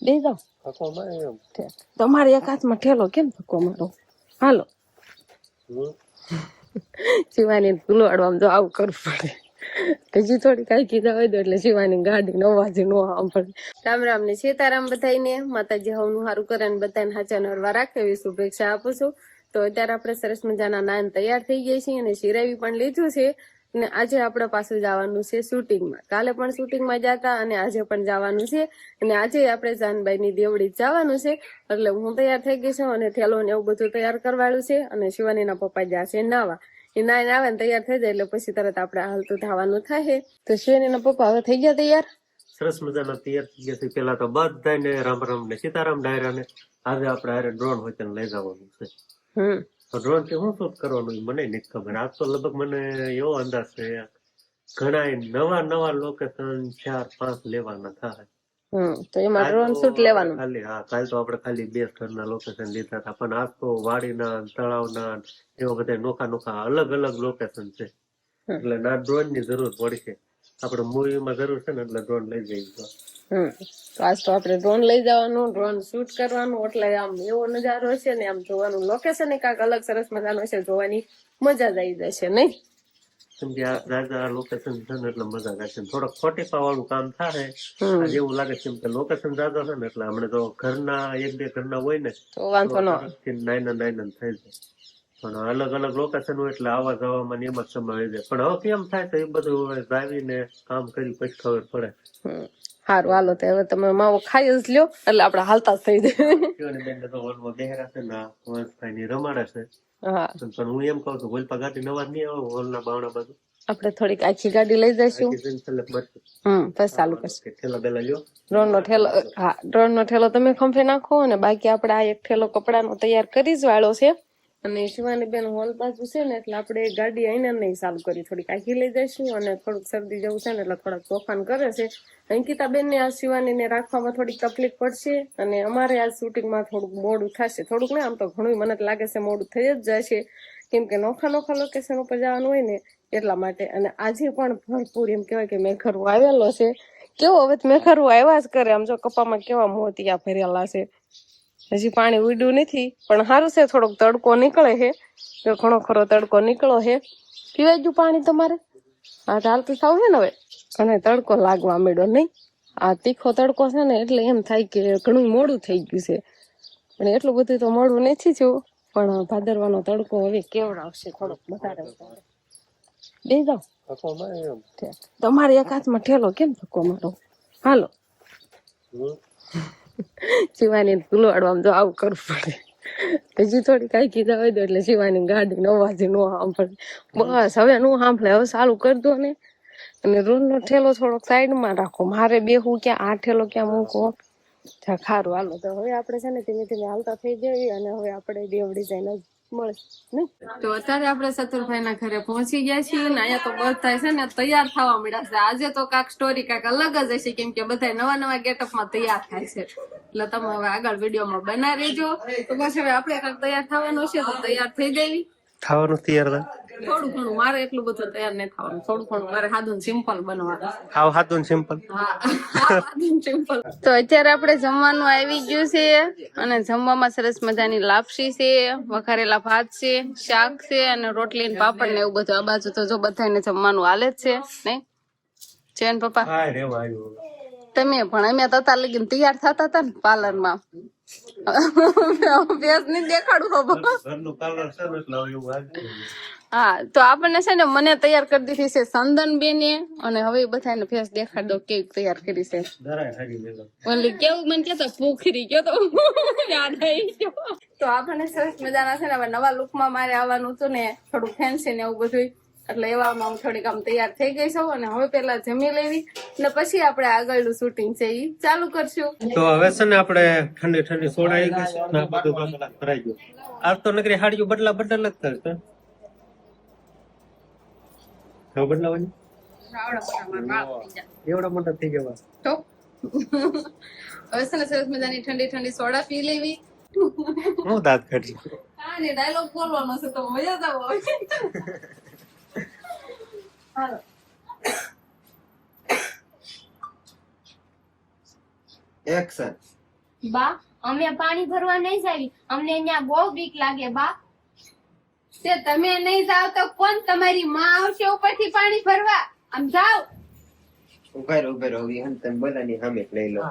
દે જાઓ તમારે એક હાથમાં ઠેલો કેમ ધક્કો મારો હાલો શિવાની ગુલાડવામાં જો આવું કરવું પડે હજી થોડી કઈ કીધા હોય તો એટલે શિવાની ગાડી અવાજ નો સાંભળે. રામ રામ ને સીતારામ બધાઈને માતાજી હવનું સારું કરે ને બધાને હાચા નરવા રાખે એવી શુભેચ્છા આપું છું. તો અત્યારે આપણે સરસ મજાના નાન તૈયાર થઈ ગયા છીએ અને શિરાવી પણ લીધું છે અને આજે આપણે પાછું જવાનું છે શૂટિંગમાં. કાલે પણ શૂટિંગમાં જતા અને આજે પણ જવાનું છે અને આજે આપણે જાનબાઈની દેવડી જવાનું છે એટલે હું તૈયાર થઈ ગઈ છું અને થેલો ને એવું બધું તૈયાર કરવાળું છે અને શિવાનીના પપ્પા જશે નાવા. એ નાઈને આવે ને તૈયાર થઈ જાય એટલે પછી તરત આપણે હાલતું થવાનું થાય. તો શિવાનીના પપ્પા હવે થઈ ગયા તૈયાર? સરસ મજાના તૈયાર થઈ ગયા છે. પેલા તો બધાને રામ રામ ને સીતારામ ડાયરા ને આજે આપણે હારે ડ્રોન હોય લઈ જવાનું છે. ડ્રોન થી શું શૂટ કરવાનું મને નથી ખબર. આજ તો લગભગ મને એવો અંદાજ છે ઘણા નવા લોકેશન 4-5 લેવાના થાય. તો એમાં ડ્રોન શૂટ લેવાનું ખાલી કાલ તો આપણે ખાલી 2 સ્થળના લોકેશન લીધા હતા પણ આજ તો વાડીના તળાવના એવા બધા નોખા અલગ લોકેશન છે એટલે ના ડ્રોન ની જરૂર પડશે. આપણે મૂવીમાં જરૂર છે ને એટલે ડ્રોન લઈ જઈએ. તો આજ તો આપણે ડ્રોન લઈ જવાનું, ડ્રોન શૂટ કરવાનું એટલે આમ એવો નજારો હશે ને આમ જોવાનું લોકેશન કાંઈક અલગ સરસ મજાનું હશે, જોવાની મજા જ આવી જશે નહીં? કેમ કે આ રાજા લોકેશન છે ને એટલે મજા આવશે. થોડોક ખોટીપા વાળું કામ થાય એવું લાગે છે કે લોકેશન રાજા છે ને એટલે હમણાં તો ઘરના 1-2 ઘરના હોય ને તો વાંધો ન નાઈન થઈ જાય પણ અલગ લોકેશન હોય એટલે આવવા જવામાં એમ જ સમય આવી જાય. પણ હવે કેમ થાય તો એ બધું જાવીને કામ કરી પછી ખબર પડે. સારું હાલો તો હવે તમે માવો ખાઈ જ લ્યો એટલે આપણે હાલતા જ થઈ જાય. તો હોલમાં બેહરા છે ને વંશભાઈ રમાડે છે. પણ હું એમ કઉ છું હોલપા ગાડી નવા નહીં આવે હોલના બાવણા બાજુ આપણે થોડીક આખી ગાડી લઈ જઈશું. બસ ચાલુ કરશું. ડ્રોન નો ઠેલો તમે ખંભે નાખો અને બાકી આપણે આ એક ઠેલો કપડાનો તૈયાર કરી જ વાળો છે અને શિવાની બેન હોલ બાજુ છે ને એટલે આપણે ગાડી આઈને નહીં ચાલુ કરી, થોડીક આખી લઈ જઈશું અને થોડુંક શરદી જેવું છે ને એટલે થોડાક તોફાન કરે છે. અંકિતા બેન ને આ શિવાનીને રાખવામાં થોડીક તકલીફ પડશે અને અમારે આ શૂટિંગમાં થોડુંક મોડું થશે. થોડુંક ને આમ તો ઘણું મને લાગે છે મોડું થઈ જ જશે કેમ કે નોખા લોકેશન ઉપર જવાનું હોય ને એટલા માટે. અને આજે પણ ભરપૂર એમ કહેવાય કે મેઘરવો આવેલો છે. કેવો હવે મેઘરવો આવ્યા જ કરે. આમ જો કપામાં કેવા મોતિયા ભરેલા છે. હજી પાણી ઉડ્યું નથી પણ સારું છે થોડોક તડકો નીકળે છે. ઘણો ખરો તડકો નીકળો છે. પીવાઈ ગયું પાણી તમારે? હા ચાલતું થાવ છે ને હવે અને તડકો લાગવા માંડ્યો નહીં? આ તીખો તડકો છે ને એટલે એમ થાય કે ઘણું મોડું થઈ ગયું છે પણ એટલું બધું તો મોડું નથી થયું પણ ભાદરવાનો તડકો હવે કેવડાવશે થોડોક વધારે. દે જાઓ તમારે એક હાથમાં ઠેલો કેમ ધક્કો મારો હાલો શિવાની ગુલાડવામાં જો આવું કરવું પડે હજી થોડી કઈ કીધા હોય તો એટલે શિવાની ગાડી અવાજ નો સાંભળે. બસ હવે નો સાંભળે. હવે સારું કરી દો ને અને રોલ નો ઠેલો થોડોક સાઈડમાં રાખો. મારે બેહું ક્યાં, આ ઠેલો ક્યાં મૂકો? ખારું હાલો તો હવે આપણે છે ને ધીમે ધીમે હાલતા થઈ જઈએ અને હવે આપણે દેવડી જઈને મળે ને. તો અત્યારે આપણે સતુરભાઈ ના ઘરે પહોંચી ગયા છીએ ને અહીંયા તો બધા છે ને તૈયાર થવા મળ્યા છે. આજે તો કાંક સ્ટોરી કાંક અલગ જ હશે કેમ કે બધા નવા ગેટઅપમાં તૈયાર થાય છે એટલે તમે હવે આગળ વિડીયોમાં બના રહેજો. તો બસ હવે આપણે કાંક તૈયાર થવાનું છે તો તૈયાર થઈ જવી. થવાનું તૈયાર થોડું ઘણું, મારે એટલું બધું તૈયાર નહીં થવાનું, થોડું ઘણું મારે સાદું સિમ્પલ બનવાનું. હાવ સાદું સિમ્પલ. તો અત્યારે આપણે જમવાનું આવી ગયું છે અને જમવામાં સરસ મજાની લાપસી છે, વઘારેલા ભાત છે, શાક છે અને રોટલી ને પાપડ ને એવું બધું. આ બાજુ તો જો બધાને જમવાનું હાલે જ છે નહીં ચેન પપ્પા? તમે પણ અમે તો અત્યારે લગીને તૈયાર થતા હતા ને પાર્લરમાં. ફેસ નહીં દેખાડું હા તો આપણને છે ને મને તૈયાર કરી દીધી છે સંદન બેને અને હવે બધાને ફેસ દેખાડ દો કેવી તૈયાર કરી છે. ઓલી કેવું મને કેતો પોખરી કયો તો યાદ આવી ગયો. તો આપણને સરસ મજાના છે ને હવે નવા લુકમાં મારે આવવાનું હતું ને થોડું ફેન્સી ને એવું બધું એટલે એવામાં હું થોડીક આમ તૈયાર થઈ ગઈ છું અને હવે પેલા જમી લેવી ને પછી આપણે આગળનું શૂટિંગ છે એ ચાલુ કરશું. તો હવે છે ને આપણે ઠંડી સોડા આવી ગઈ છે બધું કામ કરાઈ ગયું. આજ તો નકરી હાડીઓ બદલા જ કરશે. હવે બદલાવાની એવડા મોટા થઈ ગયા તો હવે છે ને સરસ મજાની ઠંડી સોડા પી લેવી. હું દાંત કાઢી હા ને ડાયલોગ બોલવાનો છે તો મજા જ આવે. હાલો એક્શન. બા અમે પાણી ભરવા નહીં જાવી, અમને અહીંયા બહુ બીક લાગે બા. તે તમે નહીં જાવ તો કોણ? તમારી માં આવશે ઉપરથી પાણી ભરવા. આમ જાવ. ઉભા રહો વિહન, તમે બધાની સામે જ લઈ લો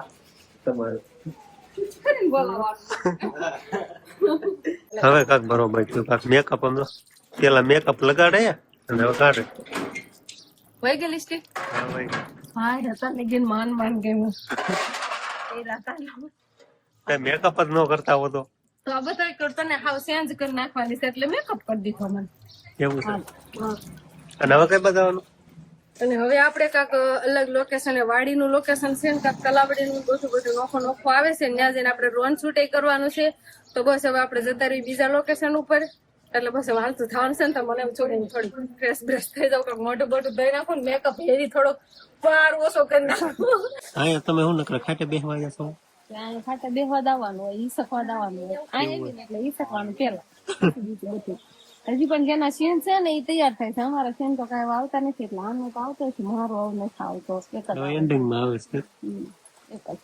તમારું. હવે કાક બરોબર થયું, કાક મેકઅપ આમ પેલા મેકઅપ લગાડે અને હવે કાઢે. વહી ગઈ લિસ્ટી. હા ભાઈ, હા હતા લેકિન માન ગયું. મેકઅપ જ ન કરતા હો તો તો આ બધા કરતો ને હાવ ચેન્જ કરી નાખવાની છે એટલે મેકઅપ કરી દીધો મને. એવું છે. અને હવે કઈ બતાવવાનું? અને હવે આપણે કાંક અલગ લોકેશન, વાડીનું લોકેશન છે ને કાંક તલાવડીનું બધું નોખો આવે છે, ત્યાં જઈને આપણે ડ્રોન શૂટ કરવાનું છે. તો બસ હવે આપણે જતા રહી બીજા લોકેશન ઉપર. એટલે બસ હવે હાલતું થવાનું છે ને તો મને એમ છોડીને થોડી ફ્રેશ બ્રેશ થઈ જાવ, કાંક મોઢું બોઢું ધોઈ નાખો ને મેકઅપ હેરી થોડોક પાર ઓછો કરી નાખો. અહીંયા તમે શું નકર ખાટે બેસવા જશો? ત્યાં ખાતે બેહવા દાવાનું હોય, ઈ સખવા દાવાનું હોય, અહીંયા એટલે ઈ સખવાનું પેલા. બીજું બધું હજી પણ જેના સીન છે ને એ તૈયાર થાય છે. અમારા સીન તો કઈ આવતા નથી એટલે આનો તો આવતો છે, મારો આવ નથી આવતો. એક જ એન્ડિંગમાં આવે છે. એક જ.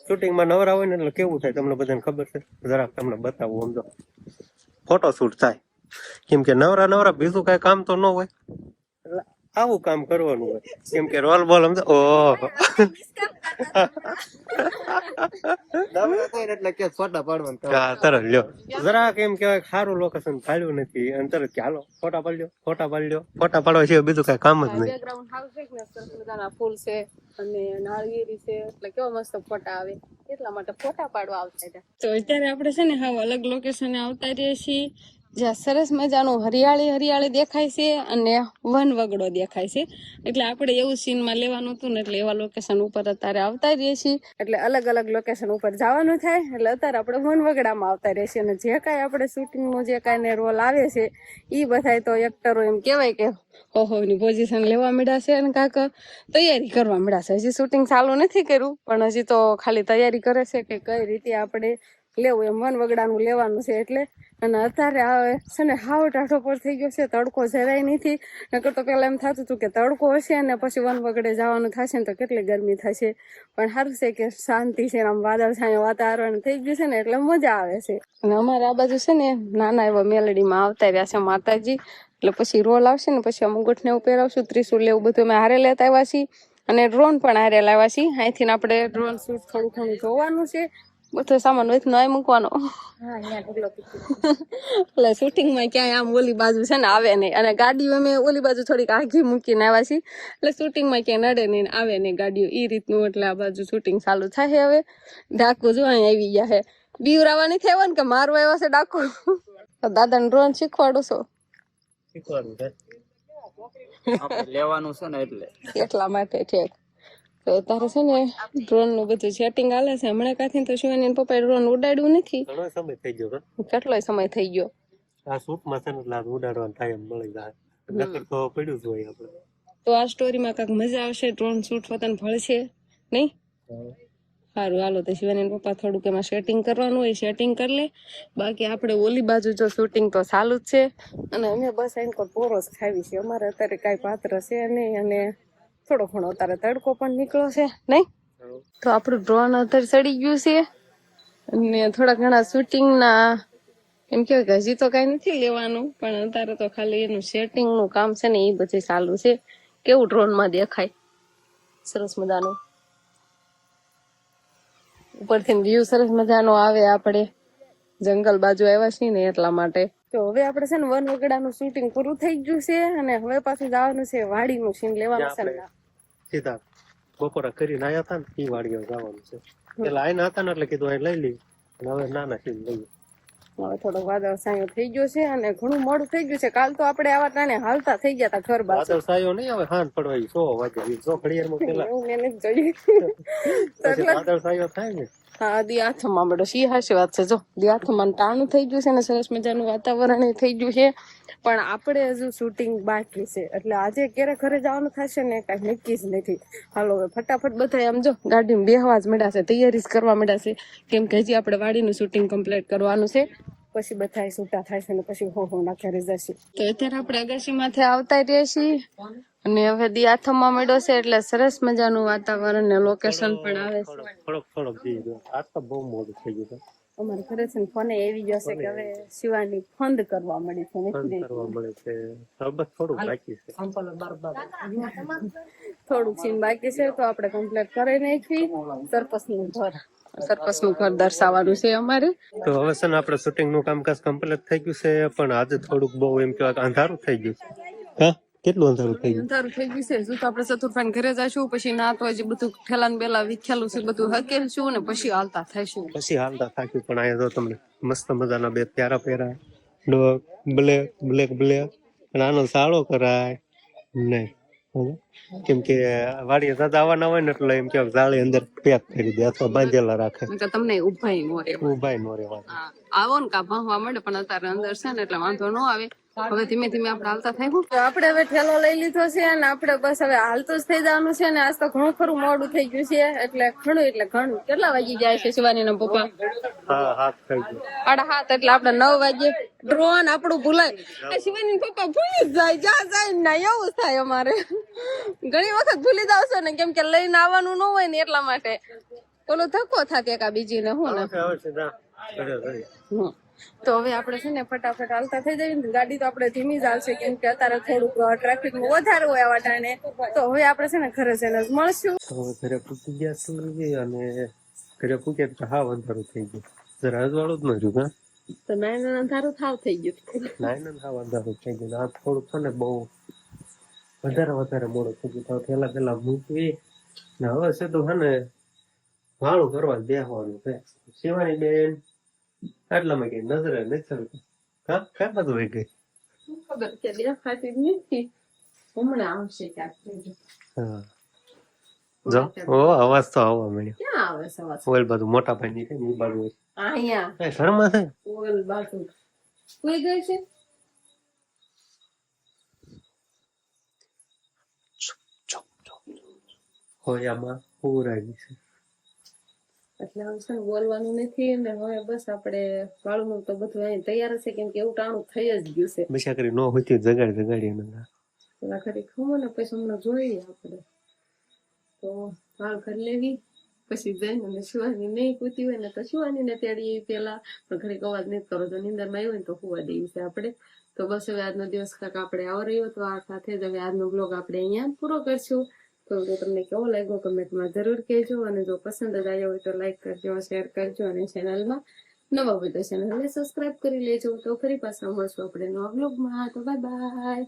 શૂટિંગમાં નવરા હોય ને એટલે કેવું થાય તમને બધાને ખબર છે? જરાક તમને બતાવું. સમજો ફોટો શૂટ થાય કેમ કે નવરા બીજું કઈ કામ તો ન હોય એટલે આવું કામ કરવાનું હોય. કેમ કે રોલ બોલ સમજો. ઓહો એટલે કે ફોટા પાડવાનું. હા તરત લ્યો. જરાક એમ કેવાય સારું લોકેશન ફાળ્યું નથી અને તરત કે હાલો ફોટા પાડજો. ફોટા પાડવા સિવાય બીજું કઈ કામ જ નહીં. બેકગ્રાઉન્ડ હાઉસ છે ને સરસ મજાના ફૂલ છે અને નાળિયેરી છે એટલે કેવા મસ્ત ફોટા આવે, એટલા માટે ફોટા પાડવા આવતા હતા. તો અત્યારે આપણે છે ને હાવ અલગ લોકેશને આવતા રહીએ છીએ, જ્યાં સરસ મજાનું હરિયાળી દેખાય છે અને વન વગડો દેખાય છે. એટલે આપણે એવું સીનમાં લેવાનું હતું ને એટલે એવા લોકેશન ઉપર અત્યારે આવતા રહીએ છીએ. એટલે અલગ લોકેશન ઉપર જવાનું થાય એટલે અત્યારે આપણે વન વગડામાં આવતા રહીએ છીએ. અને જે કાંઈ આપણે શૂટિંગનો જે કાંઈ રોલ આવે છે એ બધાય તો એક્ટરો એમ કહેવાય કે ઓહોની પોઝિશન લેવા મળ્યા છે અને કાંક તૈયારી કરવા મળ્યા છે. હજી શૂટિંગ ચાલુ નથી કર્યું પણ હજી તો ખાલી તૈયારી કરે છે કે કઈ રીતે આપણે લેવું એમ વન વગડાનું લેવાનું છે એટલે. અને અત્યારે આવે છે ને હાવ ટાઢો પર થઈ ગયો છે, તડકો જરાય નથી. નકર તો પેલા એમ થતું હતું કે તડકો હશે ને પછી વન વગડે જવાનું થશે ને તો કેટલી ગરમી થશે. પણ સારું છે કે શાંતિ છે, આમ વાદળ છાંયો વાતાવરણ થઈ ગયું છે ને એટલે મજા આવે છે. અને અમારે આ બાજુ છે ને નાના એવા મેલડીમાં આવતા રહ્યા છે માતાજી. એટલે પછી રોલ આવશે ને પછી મુગટ ને એવું પહેરાવશું, ત્રિશુલ એવું બધું અમે હારે લેતા આવ્યા છીએ અને ડ્રોન પણ હારે લાવ્યા છીએ. અહીંથી આપણે ડ્રોન શૂટ થોડું ઘણું જોવાનું છે, બધો સામાન હોય નો મૂકવાનો. એટલે શૂટિંગમાં ક્યાંય આમ ઓલી બાજુ છે ને આવે નહીં અને ગાડીઓ અમે ઓલી બાજુ થોડીક આઘી મૂકીને આવ્યા છીએ એટલે શૂટિંગમાં ક્યાંય નડે નહીં આવે નહીં ગાડીઓ એ રીતનું. એટલે આ બાજુ શૂટિંગ ચાલુ થાય. હવે ડાકુ જો અહીં આવી ગયા છે. બીવરાવા નહીં થયા ને કે મારવા આવ્યા છે ડાકુ. દાદાને ડ્રોન શીખવાડો છો? લેવાનું છે ને એટલે એટલા માટે ઠીક. તો તારે છે ને ડ્રોન નું બધું સેટિંગ હાલે છે. હમણાં કાથી તો શિવાની પપ્પાએ ડ્રોન ઉડાડ્યું નથી. ઘણો સમય થઈ ગયો. કેટલો સમય થઈ ગયો. આ શૂટમાં છે ને એટલે ઉડાડવાનું થાય એમ મળી જાય. નકર તો પડ્યું જ હોય આપણે. તો આ સ્ટોરીમાં કાંઈક મજા આવશે, ડ્રોન શૂટ વતન ભળશે નહીં? સારું હાલો તો શિવાની પપ્પા થોડુંક એમાં સેટિંગ કરવાનું હોય સેટિંગ કરી લે. બાકી આપણે ઓલી બાજુ જો શૂટિંગ તો ચાલુ જ છે અને અમે બસ અહીં પોરો જ ખાવી છે. અમારે અત્યારે કાંઈ પાત્ર છે નહીં અને થોડો ઘણો અત્યારે તડકો પણ નીકળ્યો છે નહીં. તો આપણું ડ્રોન અત્યારે ચડી ગયું છે અને થોડા ઘણા શૂટિંગના એમ કેવાય કે હજી તો કઈ નથી લેવાનું પણ અત્યારે તો ખાલી એનું સેટિંગ નું કામ છે ને એ બધું ચાલુ છે. કેવું ડ્રોન માં દેખાય સરસ મજાનું, ઉપરથી વ્યૂ સરસ મજાનો આવે. આપણે જંગલ બાજુ આવ્યા છીએ ને એટલા માટે. તો હવે આપણે છે ને વન વગડાનું શૂટિંગ પૂરું થઈ ગયું છે અને હવે પાછું જવાનું છે વાડીનું સીન લેવાનું છે. સીધા બપોરા કરીને આયા હતા ને એ વાડીએ જવાનું છે. પેલા આઈને હતા ને એટલે કીધું અહીં લઈ લઈએ અને હવે નાના સીન લઈએ. હવે થોડો વાદળ સાયો થઈ ગયો છે અને ઘણું મોડું થઈ ગયું છે. કાલ તો આપણે આવા ટાણે હાલતા થઈ ગયા હતા ઘર બાજુ. વાદળ સાયો નહીં હવે હાન પડવા 100 વાગે 100 ઘડિયાળમાં પેલા એવું મેં નથી જોયું. વાદળ સાયો થાય ને હા દી હાથમાં બેઠો સી હાશી વાત છે. જો દી હાથમાં ટાણું થઈ ગયું છે ને સરસ મજાનું વાતાવરણ થઈ ગયું છે પણ આપણે હજુ શૂટિંગ બાકી છે એટલે આજે ક્યારે ઘરે જવાનું થશે ને કઈ નક્કી જ નથી. હાલો હવે ફટાફટ બધા આમ જો ગાડીમાં બેહવા જ મળ્યા છે, તૈયારી જ કરવા મળ્યા છે કેમ કે હજી આપણે વાડીનું શૂટિંગ કમ્પ્લીટ કરવાનું છે. પછી બધા છૂટા થાય છે ને પછી ના ઘરે જશે. તો અત્યારે આપણે અગાશીમાંથી આવતા રહીએ છીએ અને હવે દી આથમવા માંડ્યો છે એટલે સરસ મજાનું વાતાવરણ ને લોકેશન પણ આવે છે. થોડોક જી ગયો. આ તો બહુ મોડું થઈ ગયું અમારે ઘરે છે ને ફોને એવી જશે કે હવે શિવાની ફંદ કરવા મળી છે બંધ કરવા મળે છે. બસ થોડું બાકી છે. થોડુંક સીન બાકી છે તો આપણે કમ્પ્લીટ કરી નાખી. સરપસનું ઘર દર્શાવવાનું છે અમારે. તો હવે છે ને આપણે શૂટિંગ નું કામકાજ કમ્પ્લીટ થઈ ગયું છે પણ આજે થોડુંક બહુ એમ કહેવાય અંધારું થઈ ગયું છે. હા કેટલું અંધારું થઈ ગયું? અંધારું થઈ ગયું છે. જો તો આપણે ચતુર્ભાઈ ઘરે જઈશું પછી ના તો હજી બધું ઠેલાન બેલા વિખેલું છે બધું હકેલશું ને પછી હાલતા થઈશું. પછી હાલતા થાક્યું પણ અહીંયા તો તમને મસ્ત મજાના બે પ્યારા પહેરાય બ્લેક અને આનો સાળો કરાય નહીં. કેમ કે વાડીએ દાદા આવવાના હોય ને એટલે એમ કે જાળી અંદર પેક કરી દે અથવા બાંધેલા રાખે. તમને ઉભાઈ નો રે ઉભાઈ નો રહેવા. આવો ને કા ભાંગવા મળે પણ અત્યારે અંદર છે ને એટલે વાંધો ન આવે. હવે ધીમે ધીમે આપણે હાલતા થાય. આપણે હવે ઠેલો લઈ લીધો છે અને આપણે બસ હવે હાલતું જ થઈ જવાનું છે ને આજ તો ઘણું ખરું મોડું થઈ ગયું છે એટલે ઘણું કેટલા વાગી જાય છે શિવાની ના પપ્પા? હા હાથ થઈ ગયો 7:30 એટલે આપણે 9 વાગે ડ્રોન આપણું ભૂલાય. શિવાની પપ્પા ભૂલી જ જાય ના એવું થાય અમારે. ઘણી વખત ભૂલી જાવ છો ને કેમ કે લઈને આવવાનું ન હોય ને એટલા માટે ઓલો ધક્કો થાય એકા બીજી ને હું ને. તો હવે આપણે છે ને ફટાફટ હાલતા થઈ જઈએ ને. ગાડી તો આપણે ધીમી જ હાલશે કેમ કે અત્યારે થોડુંક ટ્રાફિક વધારે હોય આવા ટાણે. તો હવે આપણે છે ને ઘરે જઈને જ મળશું. ઘરે પૂકી ગયા છીએ અને ઘરે પૂકે તો હા અંધારું થઈ ગયું. જરા અજવાળું જ ન રહ્યું. હા તો નાઈન અંધારું થાવ થઈ ગયું. નાઈન હા અંધારું થઈ ગયું. આ થોડુંક છે ને બહુ વધારે મોડું થઈ ગયું. પેલા મૂકવી ને હવે છે તો છે ને વાળું કરવા બેસવાનું છે. શિવાની બેન આટલામાં કઈ નજરે નથી. હા કઈ બધું હોય ગઈ ખબર કે દેખાતી જ નથી. હમણાં આવશે ક્યાંક. હા જો અવાજ તો આવવા મળ્યો. ક્યાં આવે સવાસ? ઓલ બાજુ મોટા ભાઈ ની છે ને એ બાજુ અહીંયા ઘરમાં છે. ઓલ બાજુ કોઈ ગઈ છે. હોયામાં પૂરાઈ છે. એટલે હવે છે ને બોલવાનું નથી ને હવે બસ આપણે વાળું તો બધું અહીં તૈયાર હશે કેમ કે એવું ટાણું થઈ જ ગયું છે. બસા કરી નો હોતી જગાડી પેલા ઘડી ખમો ને પછી હમણાં જોઈએ આપણે તો વાળ ઘર લેવી પછી જઈને શિવાની નહીં પૂતી હોય ને તો શિવાની ને તેડી પેલા પણ ઘડીક અવાજ નહીં કરો તો નીંદર માં આવ્યું ને તો હોવા દેવી છે આપણે. તો બસ હવે આજનો દિવસ કાંક આપણે આવો રહ્યો તો આ સાથે જ હવે આજનો બ્લોગ આપણે અહીંયા પૂરો કરશું. તો જો તમને કેવો લાગ્યો કમેન્ટમાં જરૂર કહેજો અને જો પસંદ જ આવ્યો હોય તો લાઈક કરજો શેર કરજો અને ચેનલમાં નવા હોય તો ચેનલને સબસ્ક્રાઇબ કરી લેજો. તો ફરી પાછા મળશું આપણે નવા બ્લોગમાં. તો બાય બાય.